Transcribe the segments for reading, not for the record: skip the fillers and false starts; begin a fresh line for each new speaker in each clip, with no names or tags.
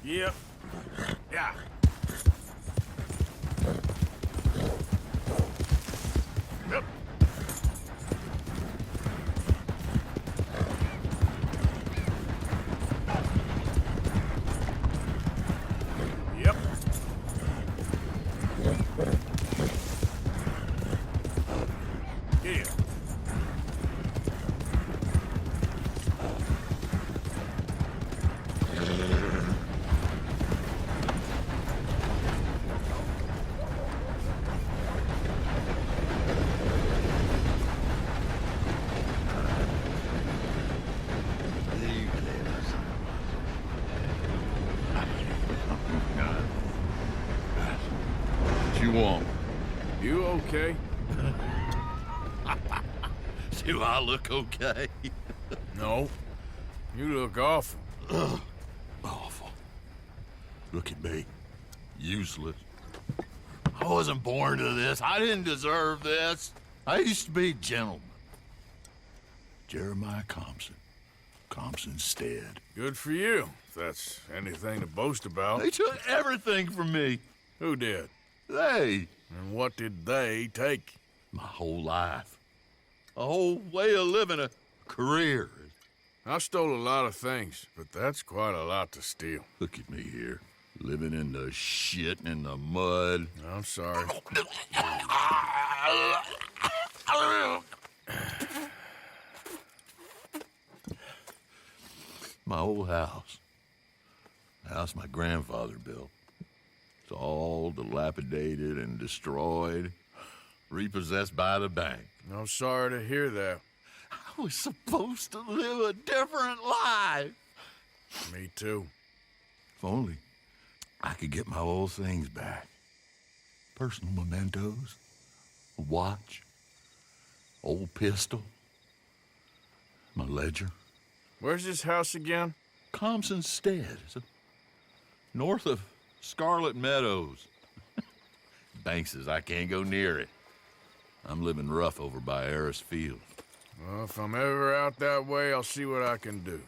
Yep. Yeah. Yep. Yep. Here.
What you want?
You okay?
Do I look okay?
No. You look awful.
Awful. Look at me. Useless. I wasn't born to this. I didn't deserve this. I used to be a gentleman. Jeremiah Compson. Compson Stead.
Good for you, if that's anything to boast about.
They took everything from me.
Who did?
They.
And what did they take?
My whole life. A whole way of living, a career.
I stole a lot of things, but that's quite a lot to steal.
Look at me here. Living in the shit and in the mud.
I'm sorry.
My old house. The house my grandfather built. It's all dilapidated and destroyed. Repossessed by the bank.
I'm sorry to hear that.
I was supposed to live a different life.
Me too.
If only I could get my old things back. Personal mementos, a watch, old pistol, my ledger.
Where's this house again?
Compson Stead. It's north of Scarlet Meadows. Bank says I can't go near it. I'm living rough over by Harris Field.
Well, if I'm ever out that way, I'll see what I can do.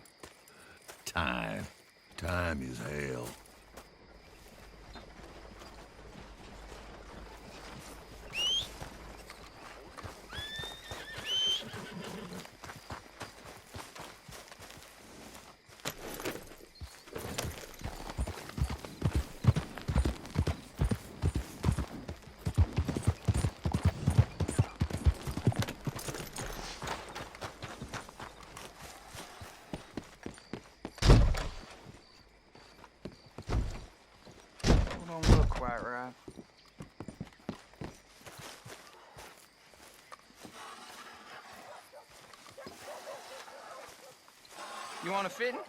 Time. Time is hell.
Don't look quite right. You want a fitting?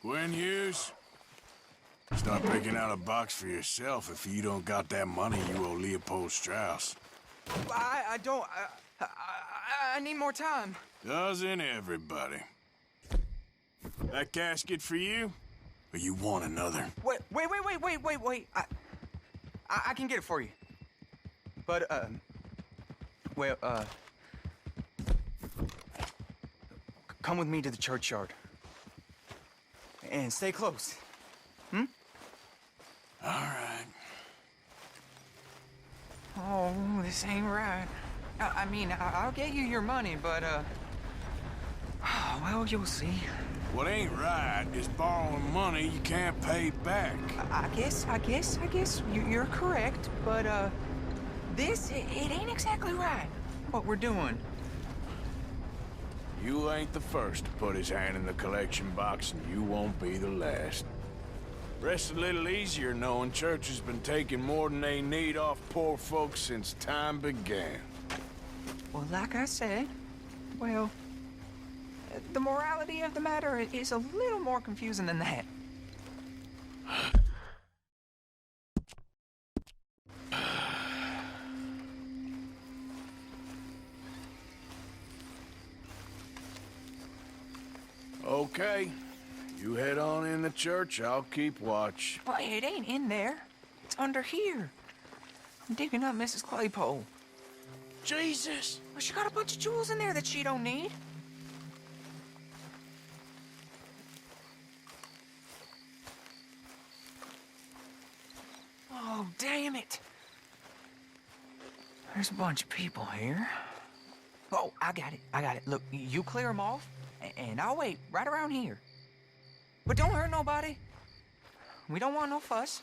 Gwen Hughes? Start picking out a box for yourself if you don't got that money you owe Leopold Strauss.
I don't. I need more time.
Doesn't everybody? That casket for you? Or you want another?
Wait. I can get it for you. But, come with me to the churchyard. And stay close.
All right.
Oh, this ain't right. I mean, I'll get you your money, but, well, you'll see.
What ain't right is borrowing money you can't pay back.
I guess you're correct, but, this, it ain't exactly right, what we're doing.
You ain't the first to put his hand in the collection box, and you won't be the last. Rest a little easier knowing church has been taking more than they need off poor folks since time began.
Well, like I said, well, the morality of the matter is a little more confusing than that.
Okay. You head on in the church, I'll keep watch.
Well, it ain't in there. It's under here. I'm digging up Mrs. Claypole.
Jesus!
Well, she got a bunch of jewels in there that she don't need. Oh, damn it. There's a bunch of people here. Oh, I got it. I got it. Look, you clear them off, and I'll wait right around here. But don't hurt nobody. We don't want no fuss.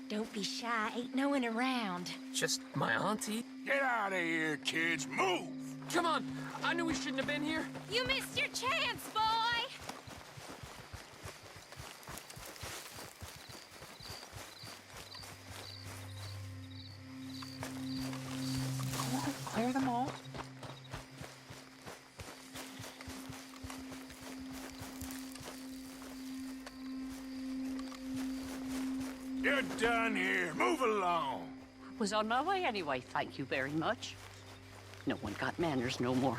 Don't be shy. Ain't no one around.
Just my auntie.
Get out of here, kids. Move!
Come on. I knew we shouldn't have been here.
You missed your chance, boy!
Come on, clear them all.
You're done here. Move along.
Was on my way anyway, thank you very much. No one got manners no more.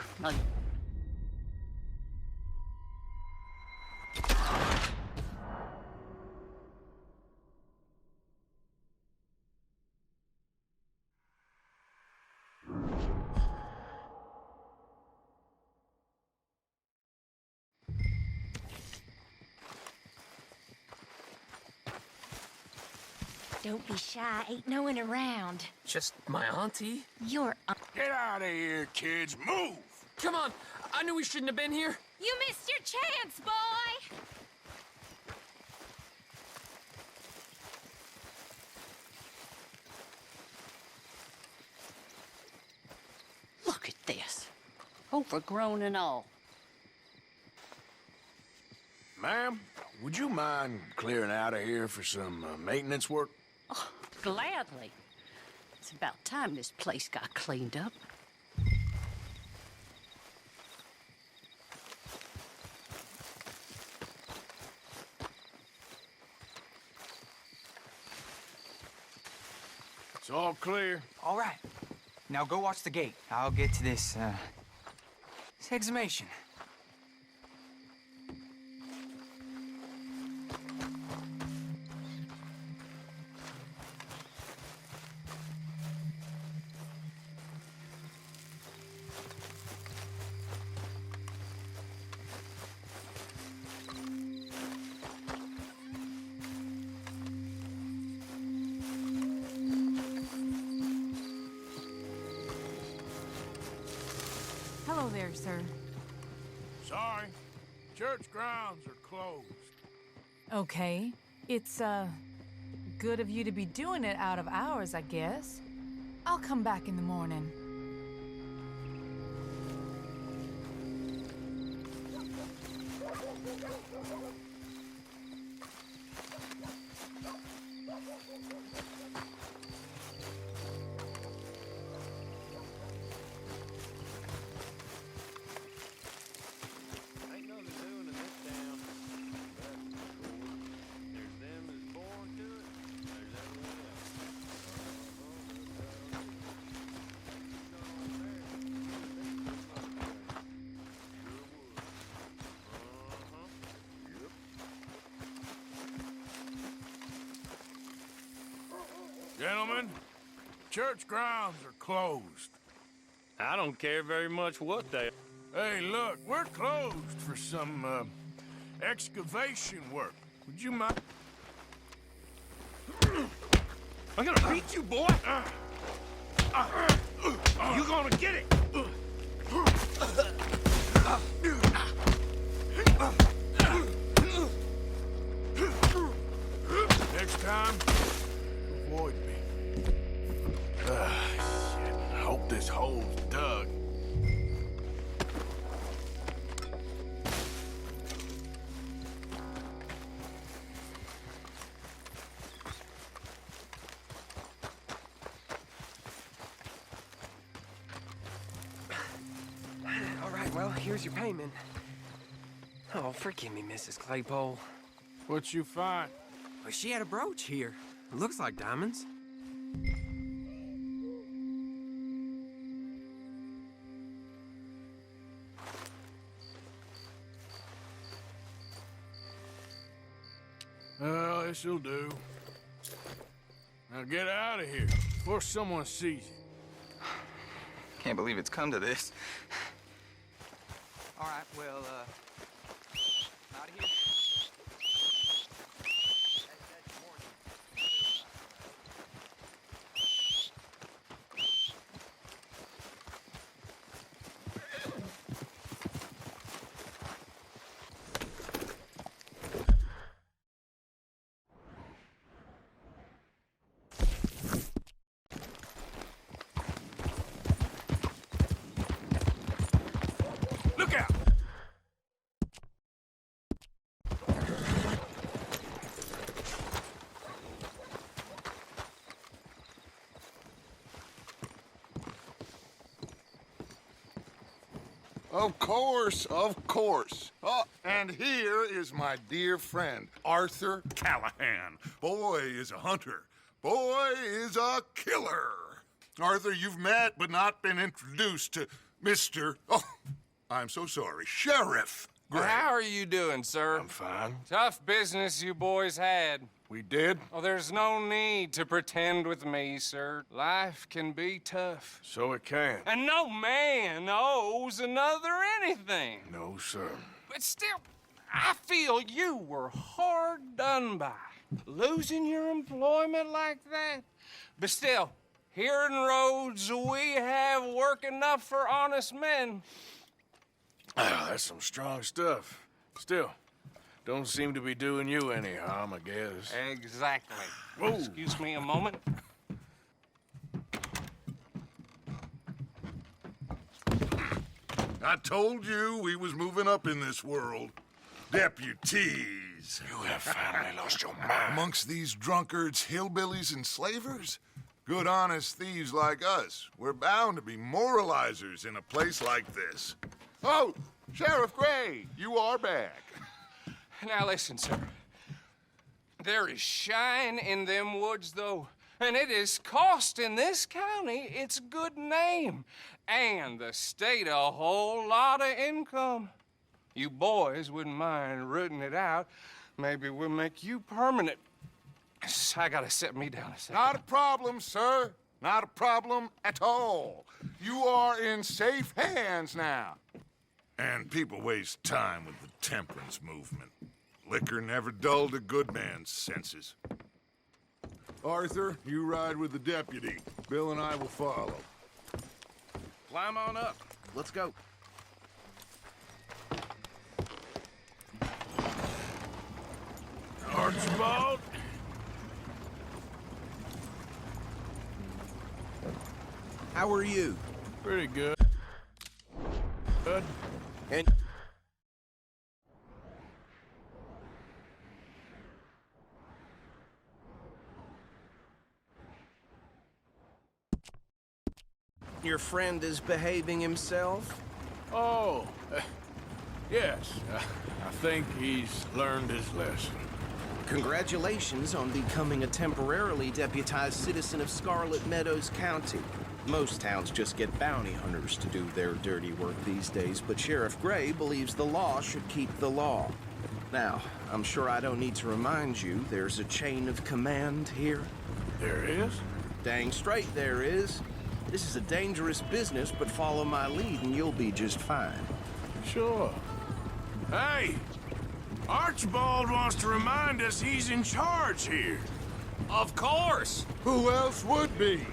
Don't be shy. Ain't no one around.
Just my auntie.
You're...
Get out of here, kids. Move!
Come on. I knew we shouldn't have been here.
You missed your chance, boy!
Look at this. Overgrown and all.
Ma'am, would you mind clearing out of here for some maintenance work?
Oh, gladly. It's about time this place got cleaned up.
It's all clear.
All right. Now go watch the gate. I'll get to this exhumation.
Hello there, sir.
Sorry. Church grounds are closed.
Okay. It's, good of you to be doing it out of hours, I guess. I'll come back in the morning.
Ain't nothing doing in this town. That's for sure. There's them that's born to it. There's everyone else.
Gentlemen, church grounds are closed.
I don't care very much what they...
Hey, look, we're closed for some, excavation work. Would you mind?
I'm gonna beat you, boy! You gonna get it!
Next time, avoid me. Shit. I hope this hole's dug.
All right, well, here's your payment. Oh, forgive me, Mrs. Claypole.
What you find?
Well, she had a brooch here. Looks like diamonds.
Well, this'll do. Now get out of here before someone sees you.
Can't believe it's come to this. All right, well, out of here.
Of course, of course. Oh, and here is my dear friend, Arthur Callahan. Boy is a hunter. Boy is a killer. Arthur, you've met but not been introduced to Mr. Oh, I'm so sorry, Sheriff Gray.
How are you doing, sir?
I'm fine.
Tough business you boys had.
We did?
Oh, there's no need to pretend with me, sir. Life can be tough.
So it can.
And no man owes another anything.
No, sir.
But still, I feel you were hard done by. Losing your employment like that. But still, here in Rhodes, we have work enough for honest men.
Ah, that's some strong stuff. Still, don't seem to be doing you any harm, I guess.
Exactly.
Whoa.
Excuse me a moment.
I told you we was moving up in this world. Deputies.
You have finally lost your mind.
Amongst these drunkards, hillbillies, and slavers? Good, honest thieves like us. We're bound to be moralizers in a place like this. Oh, Sheriff Gray, you are back.
Now listen, sir. There is shine in them woods, though, and it is costing this county its good name and the state a whole lot of income. You boys wouldn't mind rooting it out. Maybe we'll make you permanent. I gotta sit me down a second.
Not a problem, sir. Not a problem at all. You are in safe hands now. And people waste time with the temperance movement. Liquor never dulled a good man's senses. Arthur, you ride with the deputy. Bill and I will follow.
Climb on up. Let's go.
Archibald?
How are you?
Pretty good. Good.
And your friend is behaving himself?
Oh, yes. I think he's learned his lesson.
Congratulations on becoming a temporarily deputized citizen of Scarlet Meadows County. Most towns just get bounty hunters to do their dirty work these days, but Sheriff Gray believes the law should keep the law. Now, I'm sure I don't need to remind you there's a chain of command here.
There is?
Dang straight there is. This is a dangerous business, but follow my lead and you'll be just fine.
Sure. Hey! Archibald wants to remind us he's in charge here.
Of course!
Who else would be?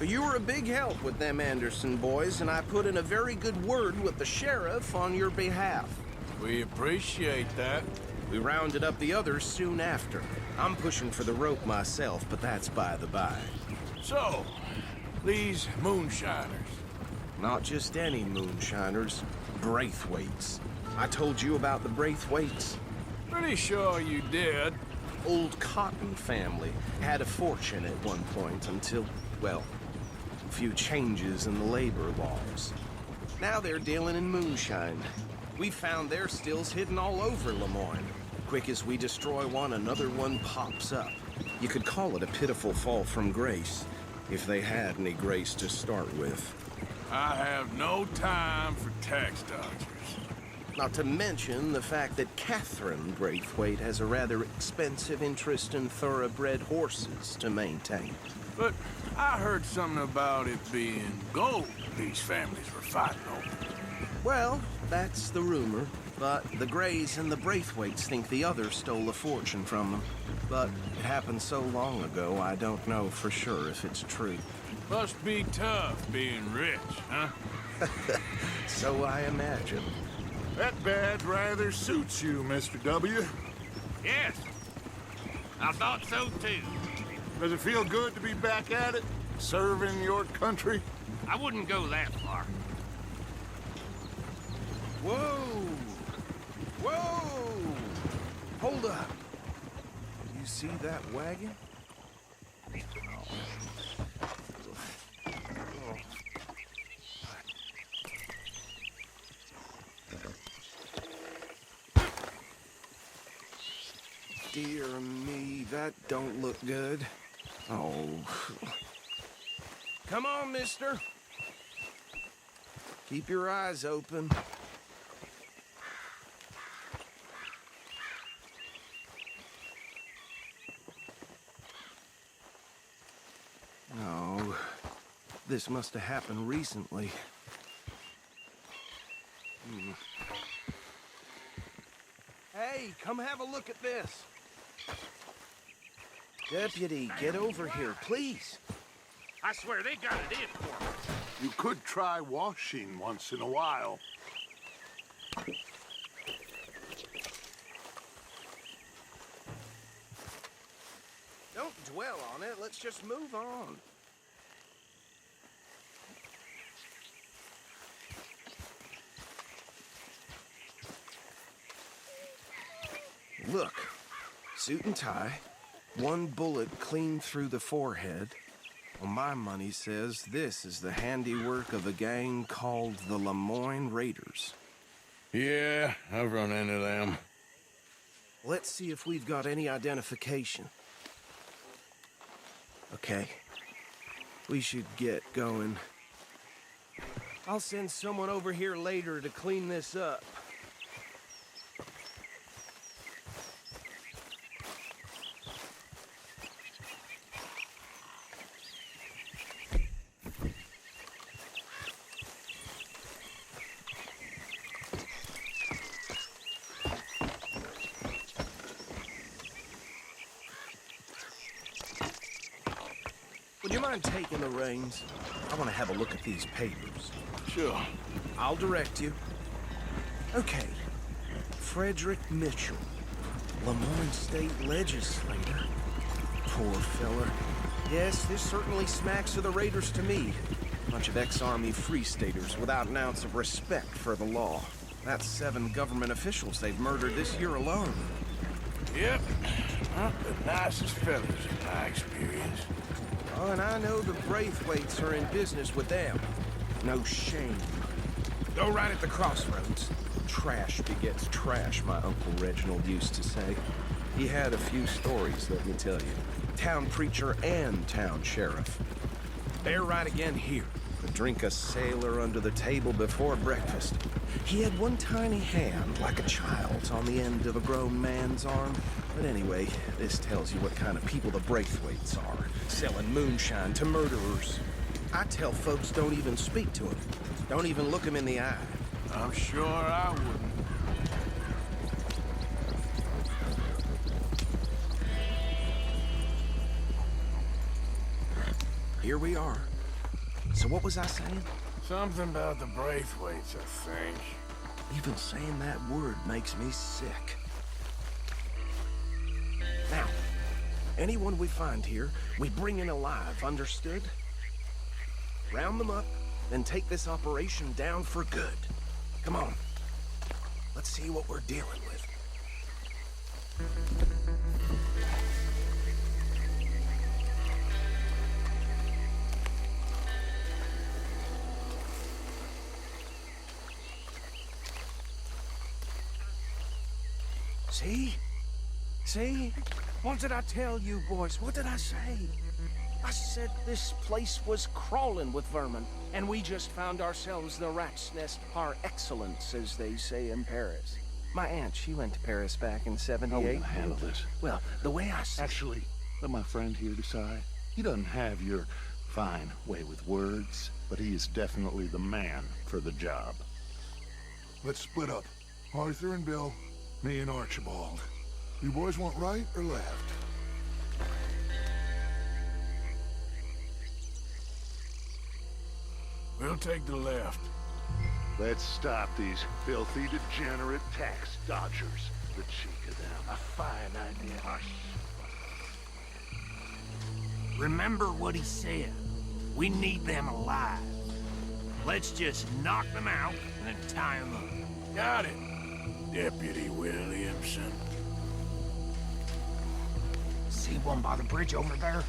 You were a big help with them Anderson boys, and I put in a very good word with the sheriff on your behalf.
We appreciate that.
We rounded up the others soon after. I'm pushing for the rope myself, but that's by the by.
So, these moonshiners.
Not just any moonshiners, Braithwaites. I told you about the Braithwaites.
Pretty sure you did.
Old Cotton family had a fortune at one point until, well, a few changes in the labor laws. Now they're dealing in moonshine. We found their stills hidden all over Lemoyne. Quick as we destroy one, another one pops up. You could call it a pitiful fall from grace, if they had any grace to start with.
I have no time for tax dodgers.
Not to mention the fact that Catherine Braithwaite has a rather expensive interest in thoroughbred horses to maintain.
But I heard something about it being gold these families were fighting over.
Well, that's the rumor. But the Grays and the Braithwaites think the others stole a fortune from them. But it happened so long ago, I don't know for sure if it's true.
Must be tough being rich, huh?
So I imagine.
That badge rather suits you, Mr. W.
Yes. I thought so, too.
Does it feel good to be back at it? Serving your country?
I wouldn't go that far.
Whoa! Whoa! Hold up. You see that wagon? dear me, that don't look good. Oh. Come on, mister. Keep your eyes open. Oh, this must have happened recently. Hey, come have a look at this. Deputy, get over here, please.
I swear they got it in for me.
You could try washing once in a while.
Don't dwell on it. Let's just move on. Look, suit and tie, one bullet clean through the forehead. Well, my money says this is the handiwork of a gang called the Lemoyne Raiders.
Yeah, I've run into them.
Let's see if we've got any identification. Okay, we should get going. I'll send someone over here later to clean this up. Would you mind taking the reins? I want to have a look at these papers.
Sure.
I'll direct you. Okay. Frederick Mitchell, Lemoyne State Legislator. Poor feller. Yes, this certainly smacks of the Raiders to me. Bunch of ex-Army Free Staters without an ounce of respect for the law. That's 7 government officials they've murdered this year alone.
Yep. Not the nicest fellas in my experience.
Oh, and I know the Braithwaites are in business with them. No shame. Go right at the crossroads. Trash begets trash, my Uncle Reginald used to say. He had a few stories, let me tell you. Town preacher and town sheriff. They're right again here. Drink a sailor under the table before breakfast. He had one tiny hand, like a child's, on the end of a grown man's arm. But anyway, this tells you what kind of people the Braithwaites are. Selling moonshine to murderers. I tell folks don't even speak to them. Don't even look them in the eye.
I'm sure I wouldn't.
Here we are. So what was I saying?
Something about the Braithwaites, I think.
Even saying that word makes me sick. Now, anyone we find here, we bring in alive, understood? Round them up, then take this operation down for good. Come on. Let's see what we're dealing with. See? See? What did I tell you, boys? What did I say? I said this place was crawling with vermin, and we just found ourselves the rat's nest par excellence, as they say in Paris. My aunt, she went to Paris back in '78.
How are we gonna handle this?
Well, the way I see...
Actually, let my friend here decide. He doesn't have your fine way with words, but he is definitely the man for the job.
Let's split up. Arthur and Bill, me and Archibald. You boys want right or left?
We'll take the left.
Let's stop these filthy, degenerate tax dodgers. The cheek of them. A fine idea.
Remember what he said. We need them alive. Let's just knock them out and then tie them up.
Got it, Deputy Williamson.
See one by the bridge over there?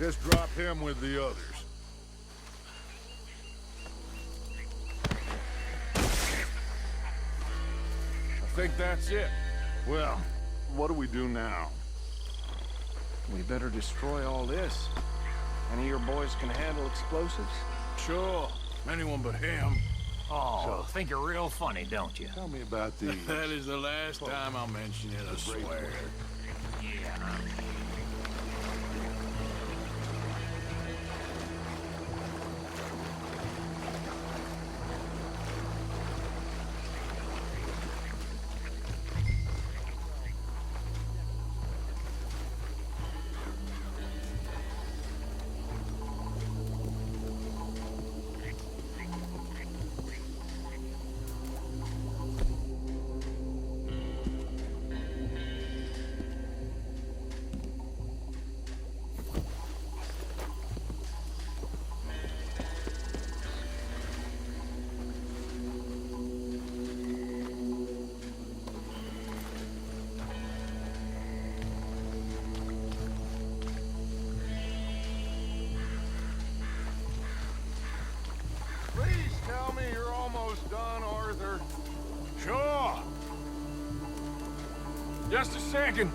Just drop him with the others.
I think that's it.
Well, what do we do now?
We better destroy all this. Any of your boys can handle explosives?
Sure. Anyone but him.
Oh, think you're real funny, don't you?
Tell me about these.
That is the last time I'll mention it, I swear.
Yeah.
Please tell me you're almost done, Arthur.
Sure. Just a second.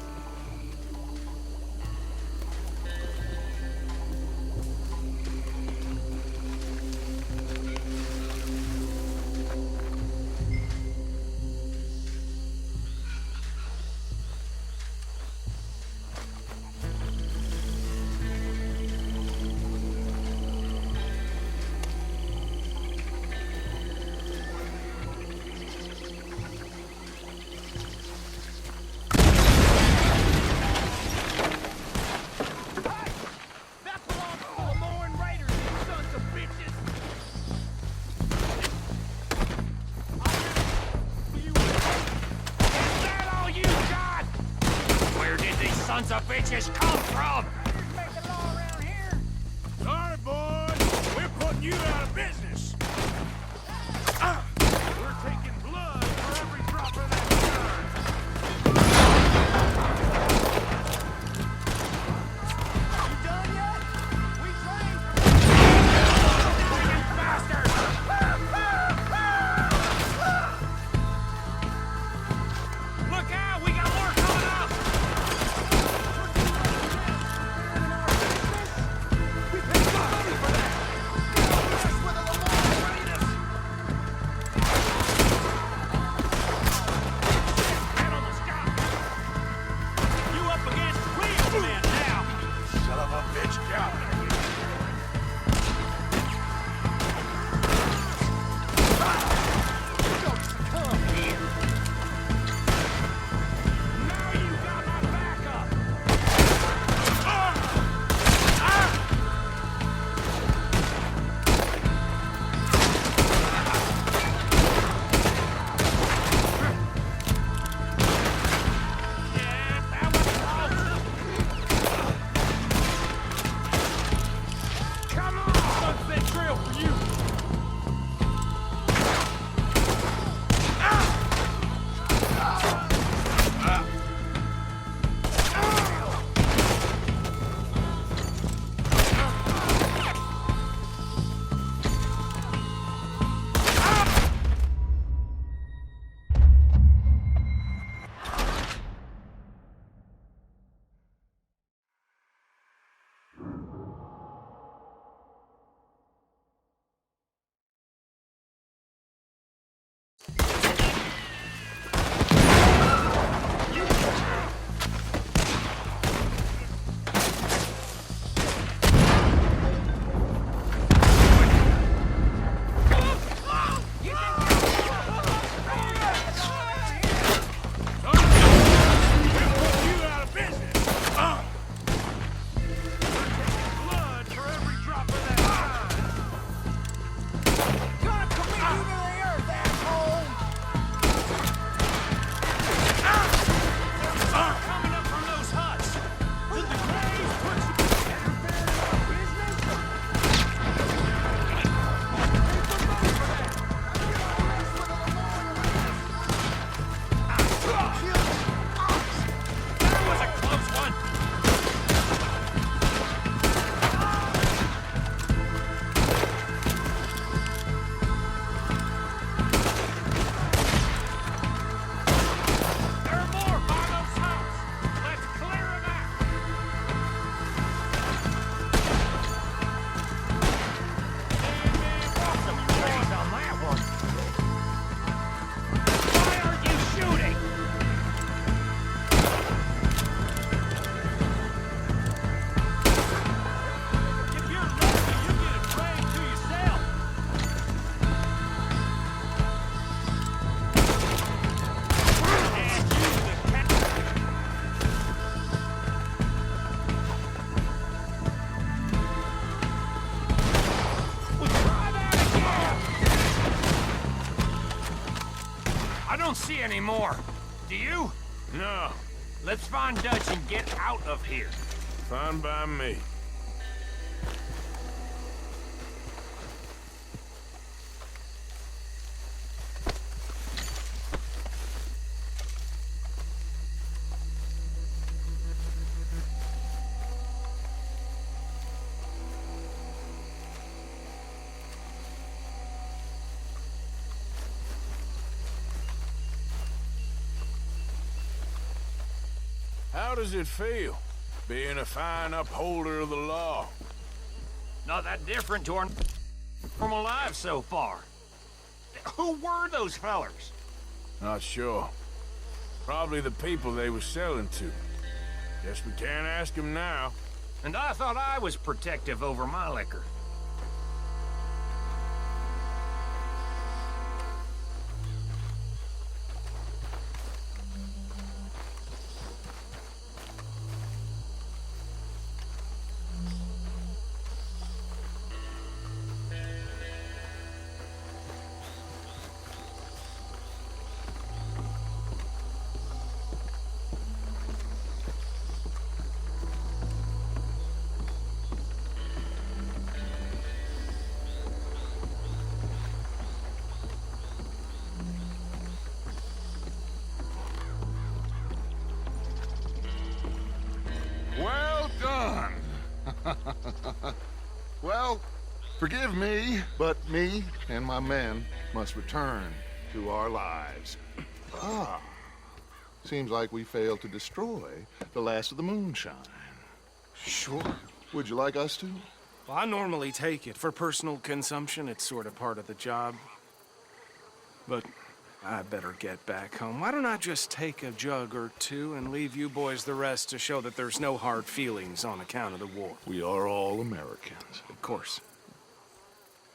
Sons of bitches come from?
Sorry, boys. We're putting you out of business.
We're taking blood for every drop of that blood.
You done yet? We trained.
You bastards! Look out! We got more coming up! more. Do you?
No,
Let's find Dutch and get out of here.
fine by me. How does it feel, being a fine upholder of the law?
Not that different to our normal lives so far. Who were those fellers?
Not sure. Probably the people they were selling to. Guess we can't ask them now.
And I thought I was protective over my liquor.
Well done. Well, forgive me, but me and my men must return to our lives. Ah, seems like we failed to destroy the last of the moonshine.
Sure.
Would you like us to?
Well, I normally take it. For personal consumption, it's sort of part of the job. But I better get back home. Why don't I just take a jug or two and leave you boys the rest to show that there's no hard feelings on account of the war?
We are all Americans.
Of course.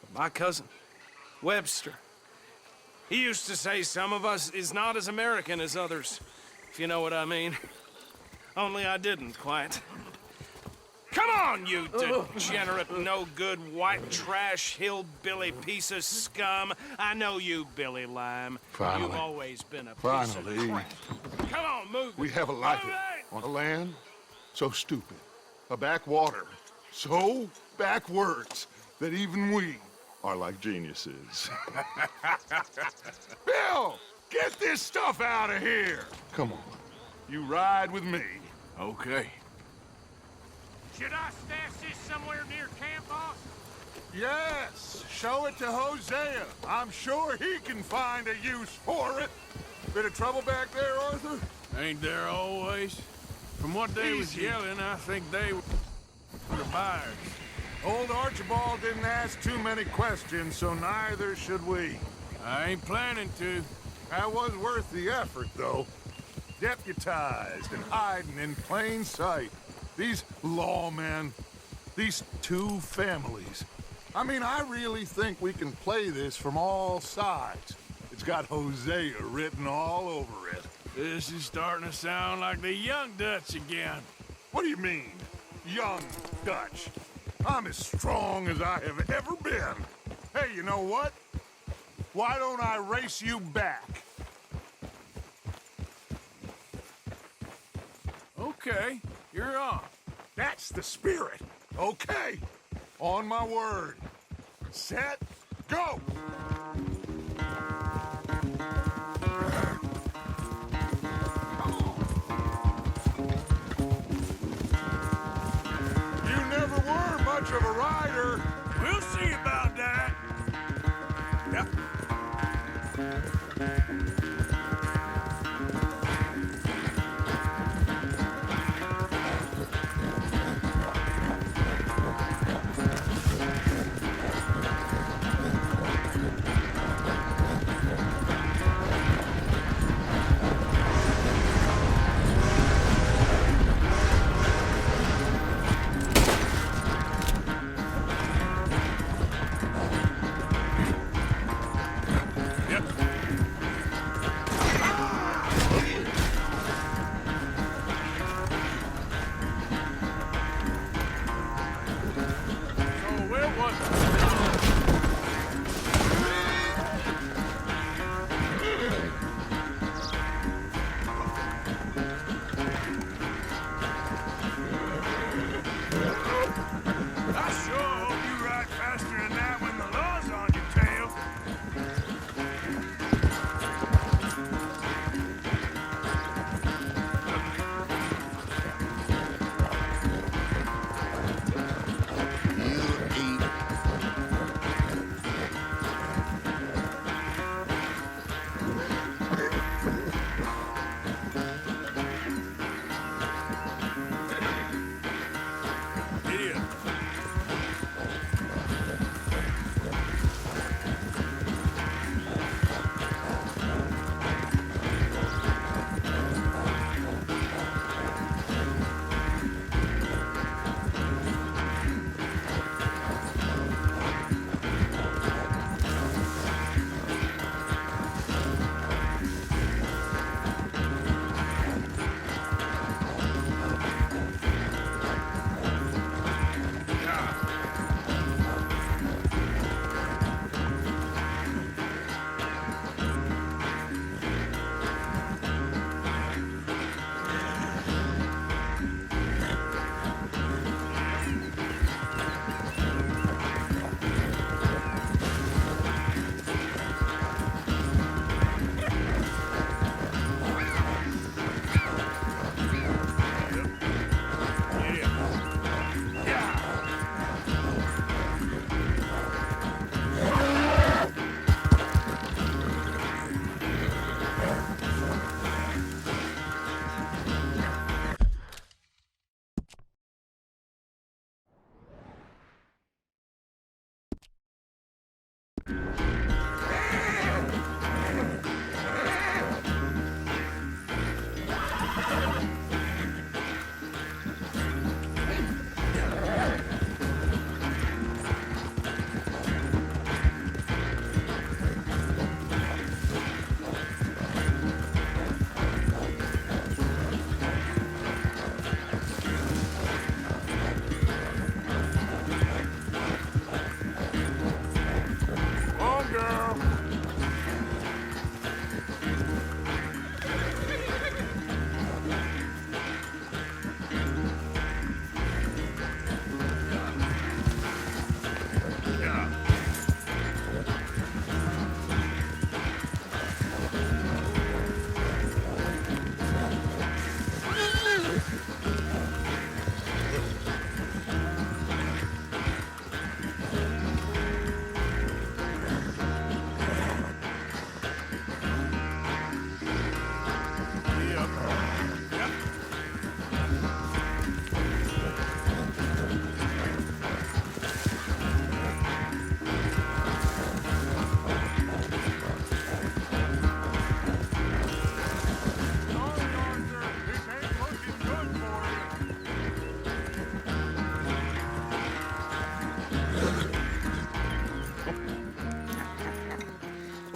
But my cousin, Webster, he used to say some of us is not as American as others, if you know what I mean. Only I didn't quite. Come on, you degenerate, no-good, white trash, hillbilly piece of scum. I know you, Billy Lime.
Finally.
You've always been a piece
Finally.
of crap. Come on, move
We
it.
have a life
Move it!
on a land so stupid, a backwater so backwards that even we are like geniuses.
Bill, get this stuff out of here!
Come on.
You ride with me.
Okay.
Should I stash this somewhere near camp, boss?
Yes, show it to Hosea. I'm sure he can find a use for it. Bit of trouble back there, Arthur?
Ain't there always? From what they was
Easy.
yelling, I think they were the buyers.
Old Archibald didn't ask too many questions, so neither should we.
I ain't planning to.
That was worth the effort, though. Deputized and hiding in plain sight. These lawmen, these two families. I mean, I really think we can play this from all sides. It's got Hosea written all over it.
This is starting to sound like the young Dutch again.
What do you mean, young Dutch? I'm as strong as I have ever been. Hey, you know what? Why don't I race you back?
Okay, you're on.
That's the spirit. Okay. On my word. Set, go! You never were much of a rider.
We'll see about that.
Yep.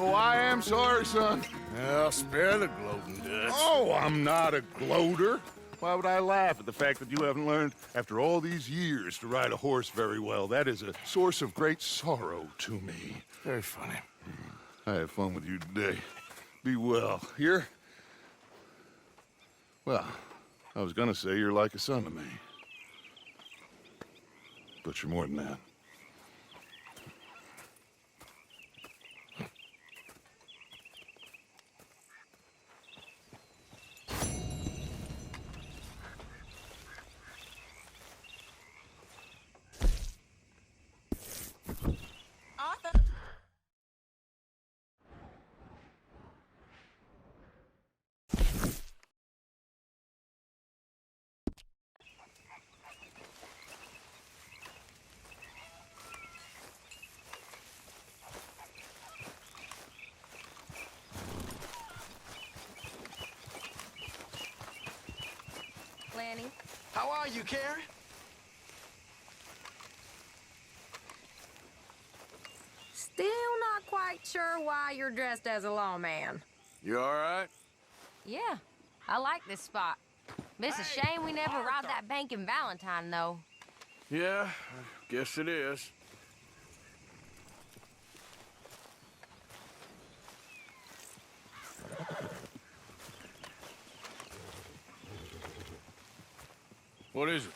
Oh, I am sorry, son.
Well, spare the gloating, Dutch.
Oh, I'm not a gloater. Why would I laugh at the fact that you haven't learned, after all these years, to ride a horse very well? That is a source of great sorrow to me.
Very funny.
I had fun with you today. Be well. Here? Well, I was gonna say you're like a son to me. But you're more than that.
Lanny.
How are you, Karen?
Still not quite sure why you're dressed as a lawman.
You all right?
Yeah, I like this spot. It's a shame we never robbed that bank in Valentine, though.
Yeah, I guess it is. What is it?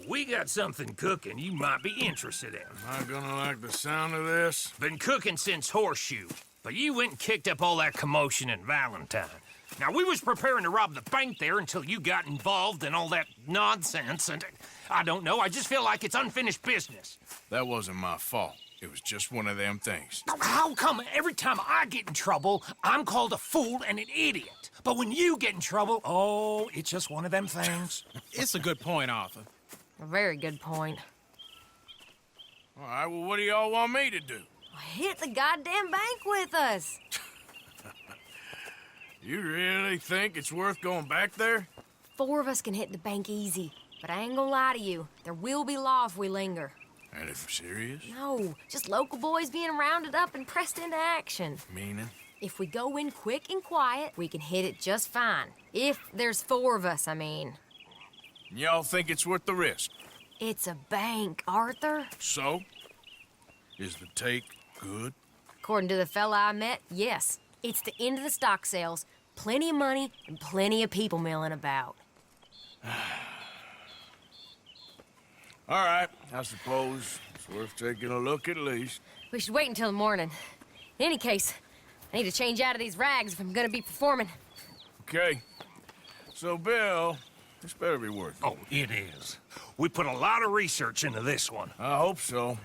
We got something cooking you might be interested in.
Am I gonna like the sound of this?
Been cooking since Horseshoe, but you went and kicked up all that commotion in Valentine. Now, we was preparing to rob the bank there until you got involved in all that nonsense, and I don't know, I just feel like it's unfinished business.
That wasn't my fault. It was just one of them things.
How come every time I get in trouble, I'm called a fool and an idiot? But when you get in trouble, oh, it's just one of them things.
It's a good point, Arthur.
A very good point.
All right, well, what do y'all want me to do?
Hit the goddamn bank with us.
You really think it's worth going back there?
4 of us can hit the bank easy. But I ain't gonna lie to you. There will be law if we linger.
And if serious?
No, just local boys being rounded up and pressed into action.
Meaning?
If we go in quick and quiet, we can hit it just fine. If there's 4 of us, I mean.
Y'all think it's worth the risk?
It's a bank, Arthur.
So? Is the take good?
According to the fella I met, yes. It's the end of the stock sales. Plenty of money and plenty of people milling about.
All right, I suppose it's worth taking a look at least.
We should wait until the morning. In any case, I need to change out of these rags if I'm gonna be performing.
Okay. So, Bill, this better be worth it.
Oh, it is. We put a lot of research into this one.
I hope so.